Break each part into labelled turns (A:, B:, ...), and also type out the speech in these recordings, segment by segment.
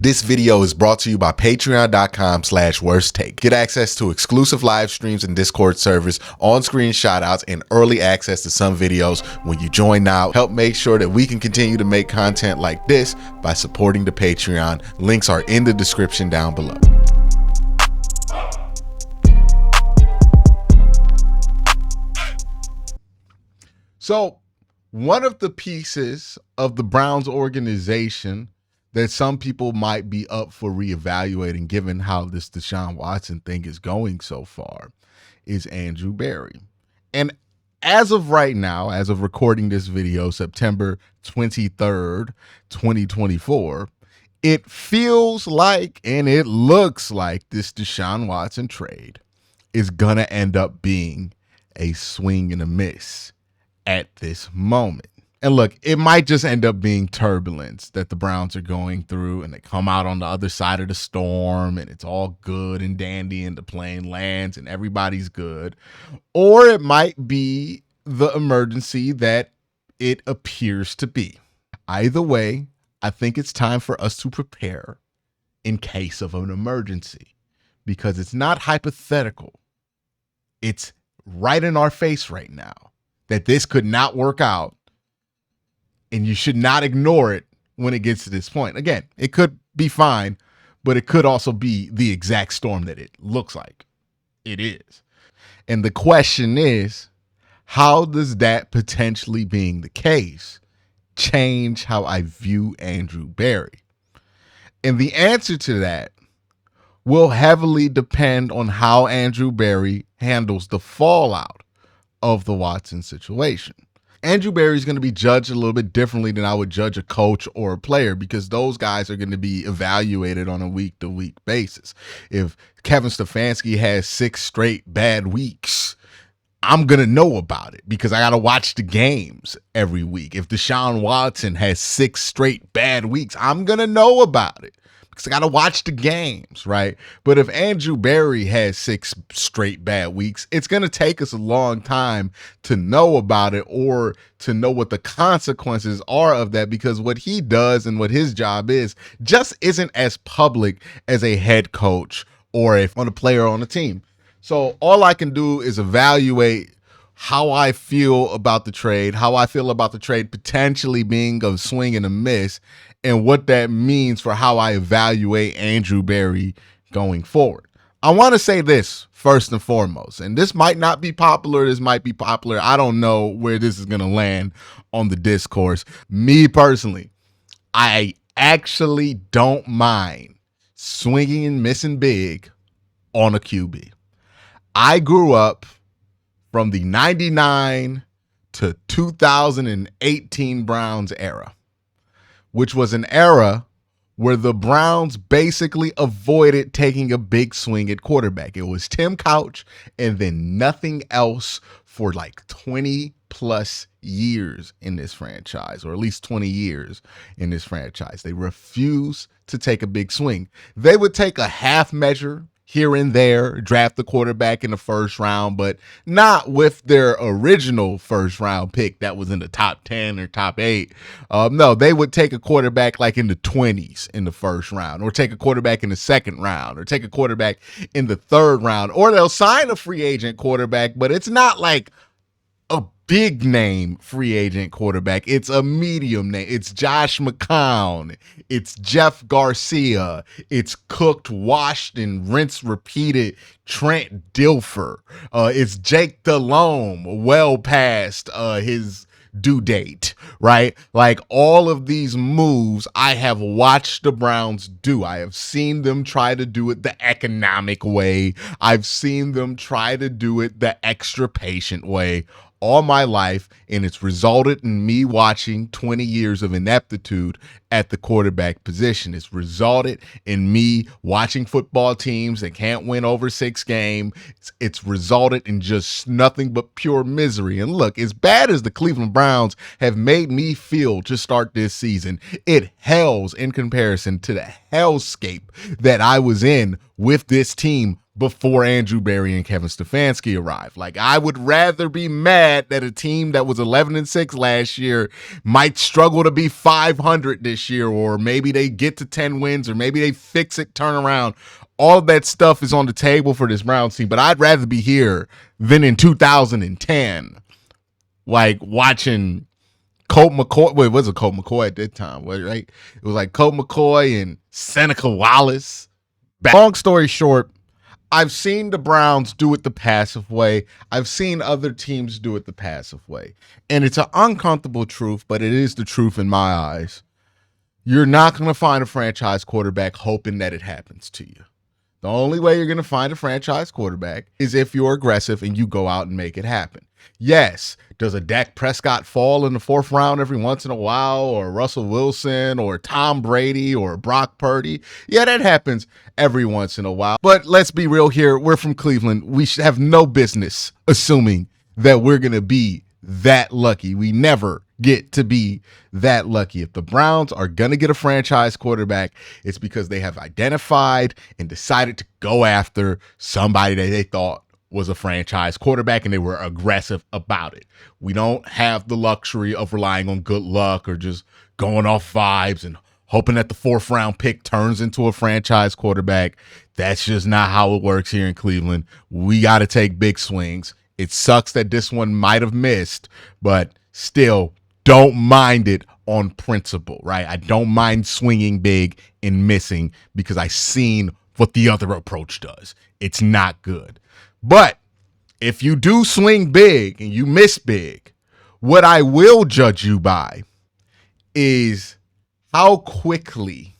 A: This video is brought to you by patreon.com/worsttake. Get access to exclusive live streams and Discord servers, on-screen shoutouts, and early access to some videos when you join now. Help make sure that we can continue to make content like this by supporting the Patreon. Links are in the description down below. So, one of the pieces of the Browns organization that some people might be up for reevaluating, given how this Deshaun Watson thing is going so far, is Andrew Berry. And as of right now, as of recording this video, September 23rd, 2024, it feels like and it looks like this Deshaun Watson trade is going to end up being a swing and a miss at this moment. And look, it might just end up being turbulence that the Browns are going through, and they come out on the other side of the storm and it's all good and dandy and the plane lands and everybody's good. Or it might be the emergency that it appears to be. Either way, I think it's time for us to prepare in case of an emergency, because it's not hypothetical. It's right in our face right now that this could not work out. And you should not ignore it when it gets to this point. Again, it could be fine, but it could also be the exact storm that it looks like it is. And the question is, how does that potentially being the case change how I view Andrew Berry? And the answer to that will heavily depend on how Andrew Berry handles the fallout of the Watson situation. Andrew Berry is going to be judged a little bit differently than I would judge a coach or a player, because those guys are going to be evaluated on a week-to-week basis. If Kevin Stefanski has 6 straight bad weeks, I'm going to know about it because I got to watch the games every week. If Deshaun Watson has 6 straight bad weeks, I'm going to know about it because I got to watch the games, right? But if Andrew Berry has 6 straight bad weeks, it's going to take us a long time to know about it or to know what the consequences are of that, because what he does and what his job is just isn't as public as a head coach or on a player on a team. So all I can do is evaluate how I feel about the trade, how I feel about the trade potentially being a swing and a miss, and what that means for how I evaluate Andrew Berry going forward. I want to say this first and foremost, and this might not be popular, this might be popular. I don't know where this is going to land on the discourse. Me personally, I actually don't mind swinging and missing big on a QB. I grew up from the 99 to 2018 Browns era, which was an era where the Browns basically avoided taking a big swing at quarterback. It was Tim Couch and then nothing else for like 20 plus years in this franchise, or at least 20 years in this franchise. They refused to take a big swing. They would take a half measure here and there, draft the quarterback in the first round, but not with their original first round pick that was in the top 10 or top 8. No, they would take a quarterback like in the 20s in the first round, or take a quarterback in the second round, or take a quarterback in the third round, or they'll sign a free agent quarterback, but it's not like a big name free agent quarterback. It's a medium name. It's Josh McCown. It's Jeff Garcia. It's cooked, washed, and rinse repeated Trent Dilfer. It's Jake Delhomme, well past his due date, right? Like all of these moves I have watched the Browns do. I have seen them try to do it the economic way. I've seen them try to do it the extra patient way all my life, and it's resulted in me watching 20 years of ineptitude at the quarterback position. It's resulted in me watching football teams that can't win over 6 games. It's resulted in just nothing but pure misery. And look, as bad as the Cleveland Browns have made me feel to start this season, it hells in comparison to the hellscape that I was in with this team before Andrew Berry and Kevin Stefanski arrived. Like, I would rather be mad that a team that was 11-6 last year might struggle to be 500 this year, or maybe they get to 10 wins, or maybe they fix it, turn around. All of that stuff is on the table for this Browns team, but I'd rather be here than in 2010, like watching Colt McCoy. Wait, was it Colt McCoy at that time? Right? It was like Colt McCoy and Seneca Wallace. Long story short, I've seen the Browns do it the passive way. I've seen other teams do it the passive way. And it's an uncomfortable truth, but it is the truth in my eyes. You're not going to find a franchise quarterback hoping that it happens to you. The only way you're going to find a franchise quarterback is if you're aggressive and you go out and make it happen. Yes, does a Dak Prescott fall in the 4th round every once in a while, or Russell Wilson, or Tom Brady, or Brock Purdy? Yeah, that happens every once in a while. But let's be real here. We're from Cleveland. We should have no business assuming that we're going to be that lucky. We never get to be that lucky. If the Browns are going to get a franchise quarterback, it's because they have identified and decided to go after somebody that they thought was a franchise quarterback, and they were aggressive about it. We don't have the luxury of relying on good luck or just going off vibes and hoping that the 4th round pick turns into a franchise quarterback. That's just not how it works here in Cleveland. We got to take big swings. It sucks that this one might have missed, but still don't mind it on principle, right? I don't mind swinging big and missing because I've seen what the other approach does. It's not good. But if you do swing big and you miss big, what I will judge you by is how quickly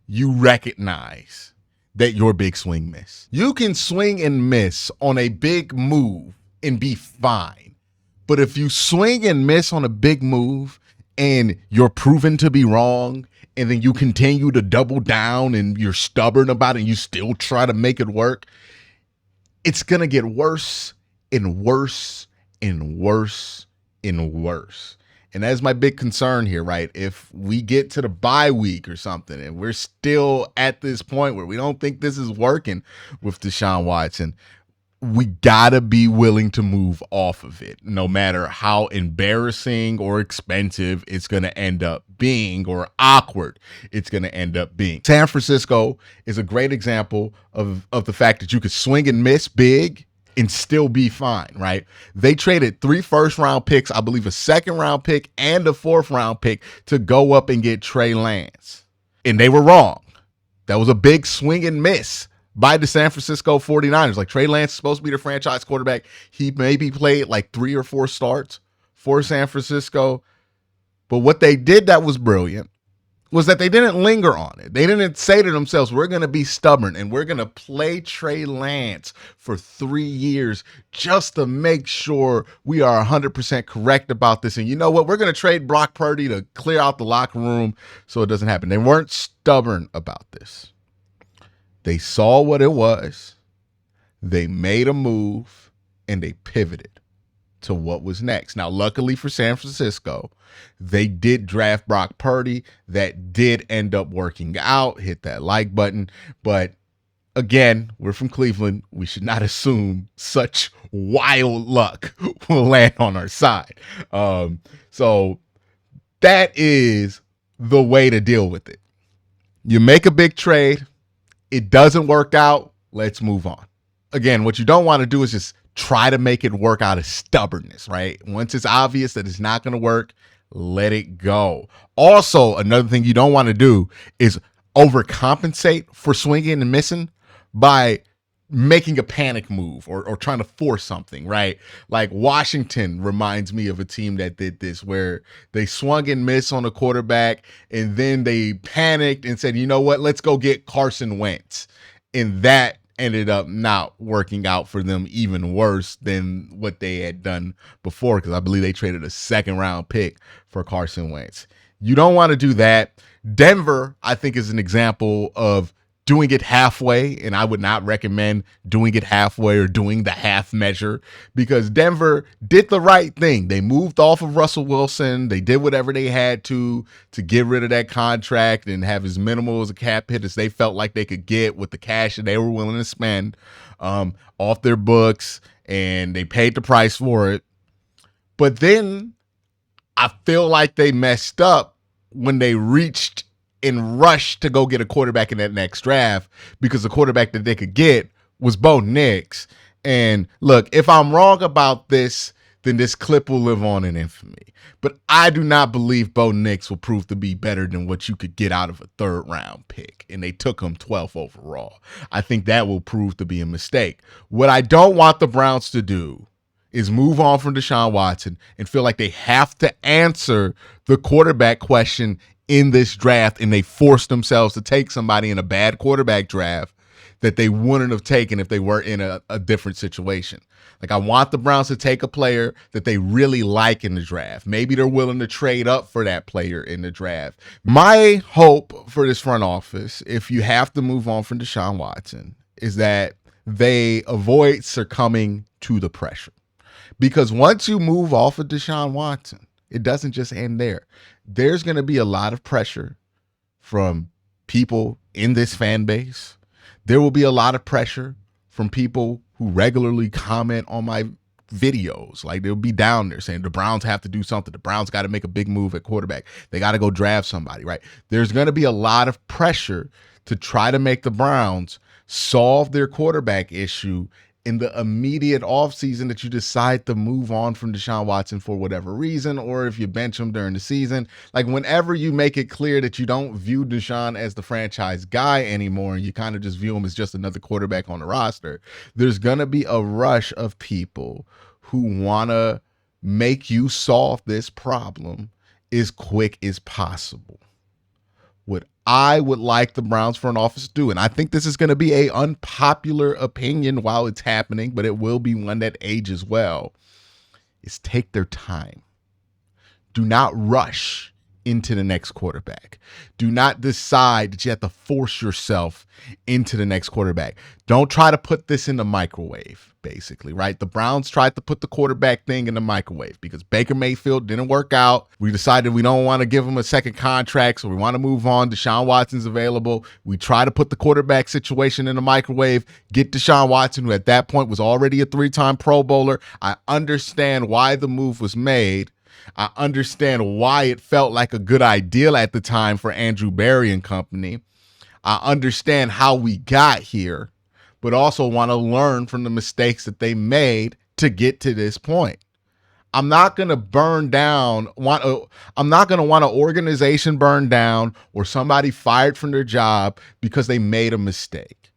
A: you recognize that your big swing miss. You can swing and miss on a big move and be fine. But if you swing and miss on a big move and you're proven to be wrong, and then you continue to double down and you're stubborn about it and you still try to make it work, it's going to get worse and worse and worse and worse. And that's my big concern here, right? If we get to the bye week or something and we're still at this point where we don't think this is working with Deshaun Watson, we gotta be willing to move off of it, no matter how embarrassing or expensive it's gonna end up being, or awkward it's gonna end up being. San Francisco is a great example of the fact that you could swing and miss big and still be fine, right? They traded 3 first-round picks, I believe a 2nd-round pick and a 4th-round pick to go up and get Trey Lance. And they were wrong. That was a big swing and miss by the San Francisco 49ers. Like, Trey Lance is supposed to be the franchise quarterback. He maybe played like 3 or 4 starts for San Francisco. But what they did that was brilliant was that they didn't linger on it. They didn't say to themselves, we're going to be stubborn and we're going to play Trey Lance for 3 years just to make sure we are 100% correct about this. And you know what? We're going to trade Brock Purdy to clear out the locker room so it doesn't happen. They weren't stubborn about this. They saw what it was, they made a move, and they pivoted to what was next. Now, luckily for San Francisco, they did draft Brock Purdy. That did end up working out. Hit that like button. But again, we're from Cleveland. We should not assume such wild luck will land on our side. So that is the way to deal with it. You make a big trade. It doesn't work out. Let's move on. Again, what you don't want to do is just try to make it work out of stubbornness, right? Once it's obvious that it's not going to work, let it go. Also, another thing you don't want to do is overcompensate for swinging and missing by making a panic move or trying to force something, right? Like Washington reminds me of a team that did this, where they swung and missed on a quarterback and then they panicked and said, you know what, let's go get Carson Wentz. And that ended up not working out for them, even worse than what they had done before, because I believe they traded a 2nd-round pick for Carson Wentz. You don't want to do that. Denver, I think, is an example of doing it halfway, and I would not recommend doing it halfway or doing the half measure, because Denver did the right thing. They moved off of Russell Wilson. They did whatever they had to get rid of that contract and have as minimal as a cap hit as they felt like they could get with the cash that they were willing to spend off their books, and they paid the price for it. But then I feel like they messed up when they reached and rushed to go get a quarterback in that next draft, because the quarterback that they could get was Bo Nix. And look, if I'm wrong about this, then this clip will live on in infamy. But I do not believe Bo Nix will prove to be better than what you could get out of a third-round pick. And they took him 12th overall. I think that will prove to be a mistake. What I don't want the Browns to do is move on from Deshaun Watson and feel like they have to answer the quarterback question in this draft, and they force themselves to take somebody in a bad quarterback draft that they wouldn't have taken if they were in a different situation. Like, I want the Browns to take a player that they really like in the draft. Maybe they're willing to trade up for that player in the draft. My hope for this front office, if you have to move on from Deshaun Watson, is that they avoid succumbing to the pressure. Because once you move off of Deshaun Watson, it doesn't just end there. There's going to be a lot of pressure from people in this fan base. There will be a lot of pressure from people who regularly comment on my videos. Like, they'll be down there saying the Browns have to do something. The Browns got to make a big move at quarterback. They got to go draft somebody, right? There's going to be a lot of pressure to try to make the Browns solve their quarterback issue in the immediate offseason that you decide to move on from Deshaun Watson for whatever reason, or if you bench him during the season. Like, whenever you make it clear that you don't view Deshaun as the franchise guy anymore, and you kind of just view him as just another quarterback on the roster, there's going to be a rush of people who want to make you solve this problem as quick as possible. What I would like the Browns front office to do, and I think this is going to be an unpopular opinion while it's happening, but it will be one that ages well, is take their time. Do not rush into the next quarterback. Do not decide that you have to force yourself into the next quarterback. Don't try to put this in the microwave, basically, right? The Browns tried to put the quarterback thing in the microwave because Baker Mayfield didn't work out. We decided we don't want to give him a second contract, so we want to move on. Deshaun Watson's available. We try to put the quarterback situation in the microwave, get Deshaun Watson, who at that point was already a 3-time Pro Bowler. I understand why the move was made. I understand why it felt like a good idea at the time for Andrew Berry and company. I understand how we got here, but also want to learn from the mistakes that they made to get to this point. I'm not going to I'm not going to want an organization burned down or somebody fired from their job because they made a mistake.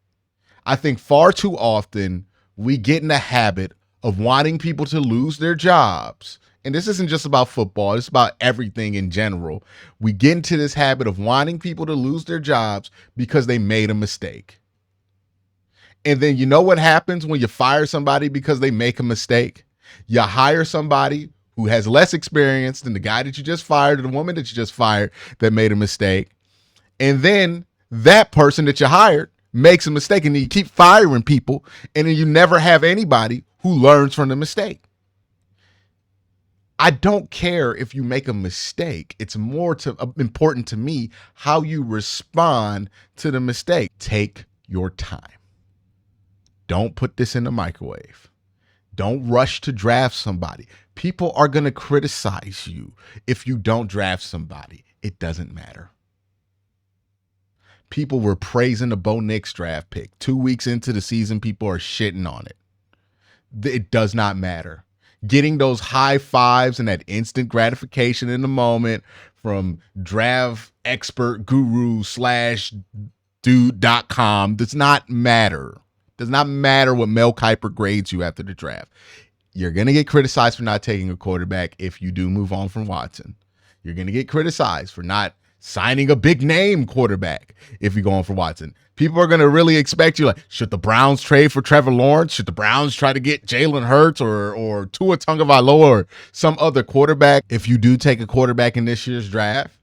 A: I think far too often we get in the habit of wanting people to lose their jobs. And this isn't just about football, it's about everything in general. We get into this habit of wanting people to lose their jobs because they made a mistake. And then you know what happens when you fire somebody because they make a mistake? You hire somebody who has less experience than the guy that you just fired or the woman that you just fired that made a mistake. And then that person that you hired makes a mistake, and then you keep firing people, and then you never have anybody who learns from the mistake. I don't care if you make a mistake. It's more important to me how you respond to the mistake. Take your time. Don't put this in the microwave. Don't rush to draft somebody. People are going to criticize you if you don't draft somebody. It doesn't matter. People were praising the Bo Nix draft pick. 2 weeks into the season, people are shitting on it. It does not matter. Getting those high fives and that instant gratification in the moment from draft expert guru /dude.com does not matter. Does not matter what Mel Kiper grades you after the draft. You're going to get criticized for not taking a quarterback if you do move on from Watson. You're going to get criticized for not signing a big name quarterback if you go on for Watson. People are going to really expect you, like, should the Browns trade for Trevor Lawrence? Should the Browns try to get Jalen Hurts or Tua Tagovailoa or some other quarterback? If you do take a quarterback in this year's draft,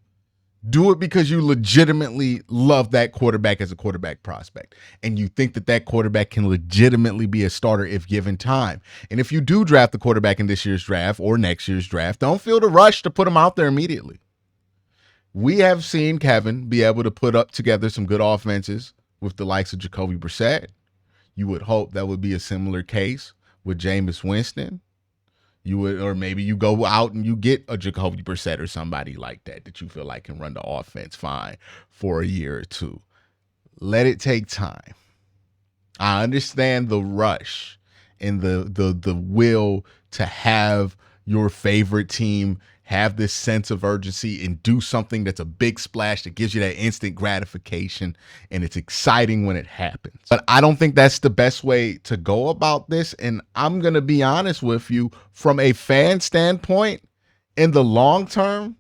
A: Do it because you legitimately love that quarterback as a quarterback prospect. And you think that that quarterback can legitimately be a starter if given time. And if you do draft the quarterback in this year's draft or next year's draft, don't feel the rush to put him out there immediately. We have seen Kevin be able to put up together some good offenses with the likes of Jacoby Brissett. You would hope that would be a similar case with Jameis Winston. You would, or maybe you go out and you get a Jacoby Brissett or somebody like that you feel like can run the offense fine for a year or two. Let it take time. I understand the rush and the will to have your favorite team have this sense of urgency and do something that's a big splash that gives you that instant gratification, and it's exciting when it happens. But I don't think that's the best way to go about this, and I'm going to be honest with you, from a fan standpoint, in the long term,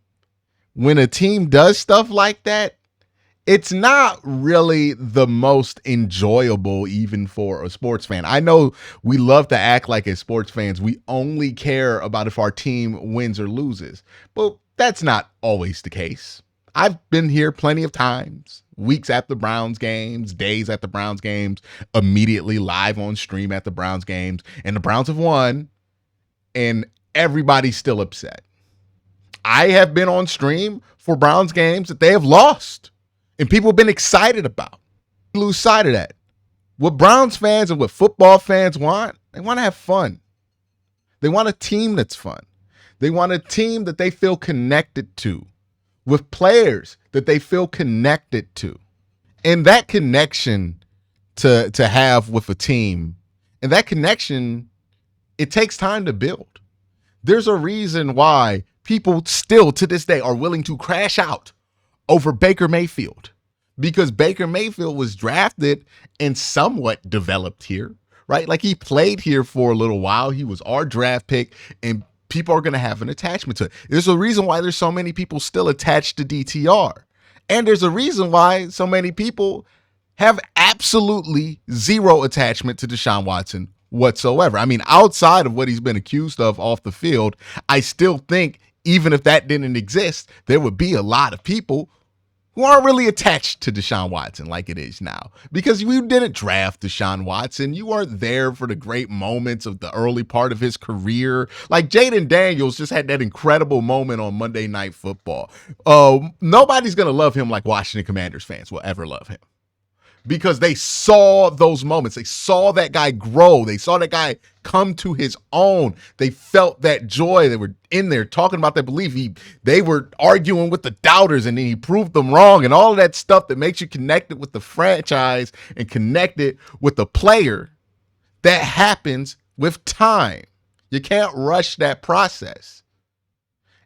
A: when a team does stuff like that, it's not really the most enjoyable even for a sports fan. I know we love to act like as sports fans, we only care about if our team wins or loses, but that's not always the case. I've been here plenty of times, weeks at the Browns games, days at the Browns games, immediately live on stream at the Browns games, and the Browns have won, and everybody's still upset. I have been on stream for Browns games that they have lost. And people have been excited about. Lose sight of that. What Browns fans and what football fans want, they want to have fun. They want a team that's fun. They want a team that they feel connected to, with players that they feel connected to. And that connection to have with a team, and that connection, it takes time to build. There's a reason why people still to this day are willing to crash out over Baker Mayfield, because Baker Mayfield was drafted and somewhat developed here, right? Like, he played here for a little while. He was our draft pick, and people are going to have an attachment to it. There's a reason why there's so many people still attached to DTR. And there's a reason why so many people have absolutely zero attachment to Deshaun Watson whatsoever. I mean, outside of what he's been accused of off the field, I still think even if that didn't exist, there would be a lot of people who aren't really attached to Deshaun Watson like it is now, because you didn't draft Deshaun Watson. You weren't there for the great moments of the early part of his career. Like, Jaden Daniels just had that incredible moment on Monday Night Football. Nobody's going to love him like Washington Commanders fans will ever love him, because they saw those moments. They saw that guy grow. They saw that guy come to his own. They felt that joy. They were in there talking about that belief. They were arguing with the doubters, and then he proved them wrong, and all of that stuff that makes you connected with the franchise and connected with the player. That happens with time. You can't rush that process.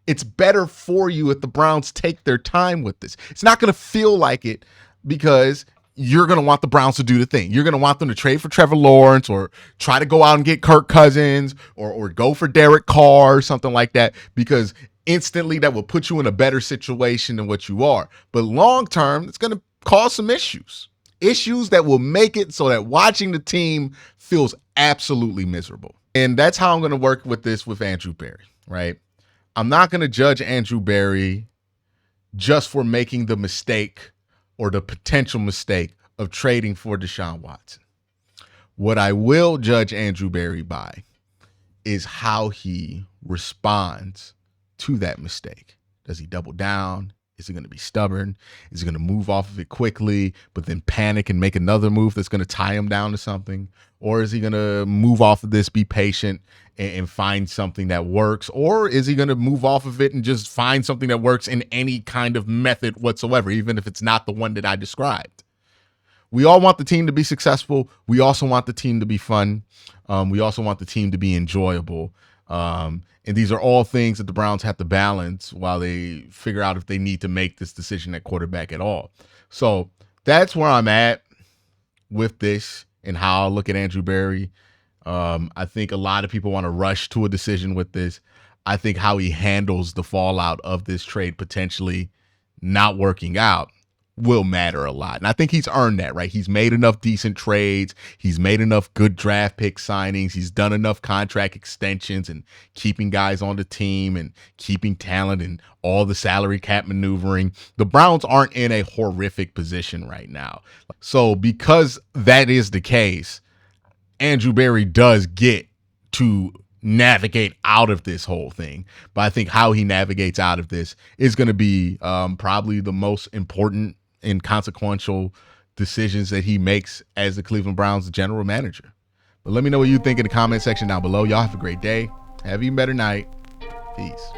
A: It's better for you if the Browns take their time with this. It's not going to feel like it, because you're going to want the Browns to do the thing. You're going to want them to trade for Trevor Lawrence, or try to go out and get Kirk Cousins, or go for Derek Carr or something like that, because instantly that will put you in a better situation than what you are. But long term, it's going to cause some issues that will make it so that watching the team feels absolutely miserable. And that's how I'm going to work with this with Andrew Berry, right? I'm not going to judge Andrew Berry just for making the mistake or the potential mistake of trading for Deshaun Watson. What I will judge Andrew Berry by is how he responds to that mistake. Does he double down? Is he going to be stubborn? Is he going to move off of it quickly, but then panic and make another move that's going to tie him down to something? Or is he going to move off of this, be patient, and find something that works? Or is he going to move off of it and just find something that works in any kind of method whatsoever, even if it's not the one that I described? We all want the team to be successful. We also want the team to be fun. We also want the team to be enjoyable. And these are all things that the Browns have to balance while they figure out if they need to make this decision at quarterback at all. So that's where I'm at with this and how I look at Andrew Berry. I think a lot of people want to rush to a decision with this. I think how he handles the fallout of this trade potentially not working out will matter a lot. And I think he's earned that, right? He's made enough decent trades. He's made enough good draft pick signings. He's done enough contract extensions and keeping guys on the team and keeping talent and all the salary cap maneuvering. The Browns aren't in a horrific position right now. So because that is the case, Andrew Berry does get to navigate out of this whole thing. But I think how he navigates out of this is going to be probably the most important and consequential decisions that he makes as the Cleveland Browns general manager. But let me know what you think in the comment section down below. Y'all have a great day. Have an even better night. Peace.